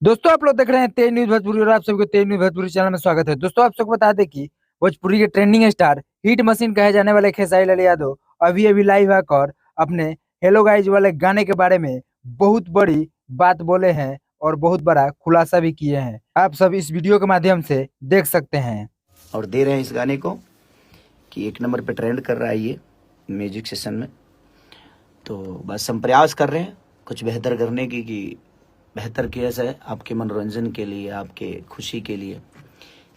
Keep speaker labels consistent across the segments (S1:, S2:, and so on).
S1: दोस्तों आप लोग देख रहे हैं तेज न्यूज भोजपुरी और आप सबको तेज न्यूज भोजपुरी चैनल में स्वागत है। दोस्तों आप सबको बता दें कि भोजपुरी के ट्रेंडिंग स्टार हिट मशीन कहे जाने वाले खेसारी लाल यादव अभी अभी लाइव आकर अपने हेलो गाइज वाले गाने के बारे में बहुत बड़ी बात बोले हैं और बहुत बड़ा खुलासा भी किए हैं। आप सब इस वीडियो के माध्यम से देख सकते हैं
S2: और दे रहे हैं इस गाने को कि 1 नंबर पे ट्रेंड कर रहा है ये म्यूजिक सेशन में। तो बस हम प्रयास कर रहे हैं कुछ बेहतर करने की, कि बेहतर किया जाए आपके मनोरंजन के लिए, आपके खुशी के लिए,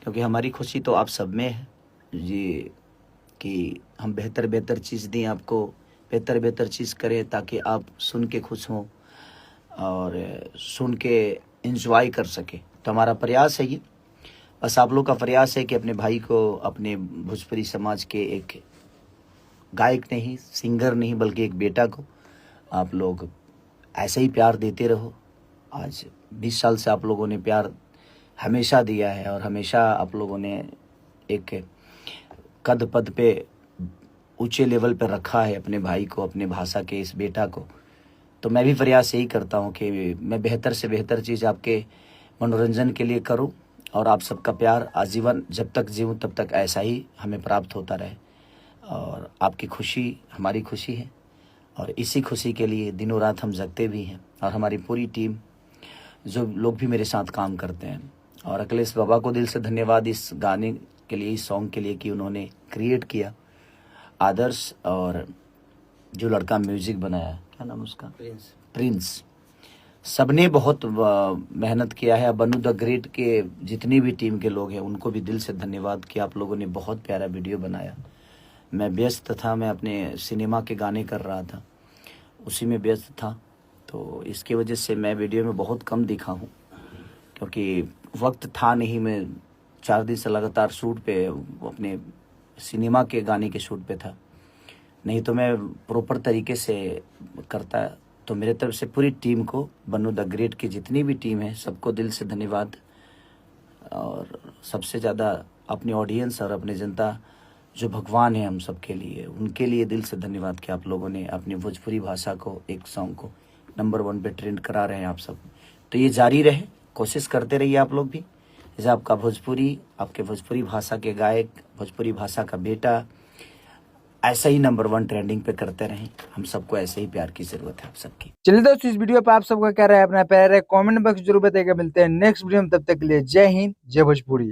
S2: क्योंकि हमारी खुशी तो आप सब में है जी, कि हम बेहतर बेहतर चीज़ दें आपको, बेहतर बेहतर चीज़ करें ताकि आप सुन के खुश हों और सुन के एंजॉय कर सकें। तो हमारा प्रयास है ये, बस आप लोग का प्रयास है कि अपने भाई को, अपने भोजपुरी समाज के एक गायक नहीं, सिंगर नहीं, बल्कि एक बेटा को आप लोग ऐसे ही प्यार देते रहो। आज 20 साल से आप लोगों ने प्यार हमेशा दिया है और हमेशा आप लोगों ने एक कद पद पे ऊंचे लेवल पर रखा है अपने भाई को, अपने भाषा के इस बेटा को। तो मैं भी प्रयास यही करता हूँ कि मैं बेहतर से बेहतर चीज़ आपके मनोरंजन के लिए करूँ और आप सबका प्यार आजीवन जब तक जीऊँ तब तक ऐसा ही हमें प्राप्त होता रहे। और आपकी खुशी हमारी खुशी है और इसी खुशी के लिए दिनों रात हम जगते भी हैं। और हमारी पूरी टीम, जो लोग भी मेरे साथ काम करते हैं, और अखिलेश बाबा को दिल से धन्यवाद इस गाने के लिए, इस सॉन्ग के लिए कि उन्होंने क्रिएट किया। आदर्श और जो लड़का म्यूजिक बनाया, क्या नाम उसका, प्रिंस, सबने बहुत मेहनत किया है। बनु द ग्रेट के जितनी भी टीम के लोग हैं उनको भी दिल से धन्यवाद कि आप लोगों ने बहुत प्यारा वीडियो बनाया। मैं व्यस्त था, मैं अपने सिनेमा के गाने कर रहा था, उसी में व्यस्त था, तो इसकी वजह से मैं वीडियो में बहुत कम दिखा हूँ, क्योंकि वक्त था नहीं। मैं 4 दिन से लगातार शूट पे, अपने सिनेमा के गाने के शूट पे था, नहीं तो मैं प्रॉपर तरीके से करता। तो मेरे तरफ से पूरी टीम को, बनु द ग्रेट की जितनी भी टीम है, सबको दिल से धन्यवाद। और सबसे ज़्यादा अपनी ऑडियंस और अपनी जनता जो भगवान है हम सब के लिए, उनके लिए दिल से धन्यवाद कि आप लोगों ने अपनी भोजपुरी भाषा को, एक सॉन्ग को नंबर 1 पे ट्रेंड करा रहे हैं आप सब। तो ये जारी रहे, कोशिश करते रहिए आप लोग भी। जैसे आपका भोजपुरी, आपके भोजपुरी भाषा के गायक, भोजपुरी भाषा का बेटा ऐसा ही नंबर 1 ट्रेंडिंग पे करते रहें। हम सबको ऐसे ही प्यार की जरूरत है आप सबकी।
S1: चलिए दोस्तों, इस वीडियो पे आप सबका क्या राय है अपना प्यार है कमेंट बॉक्स जरूर बताइएगा। मिलते हैं नेक्स्ट वीडियो में, तब तक के लिए जय हिंद, जय भोजपुरी।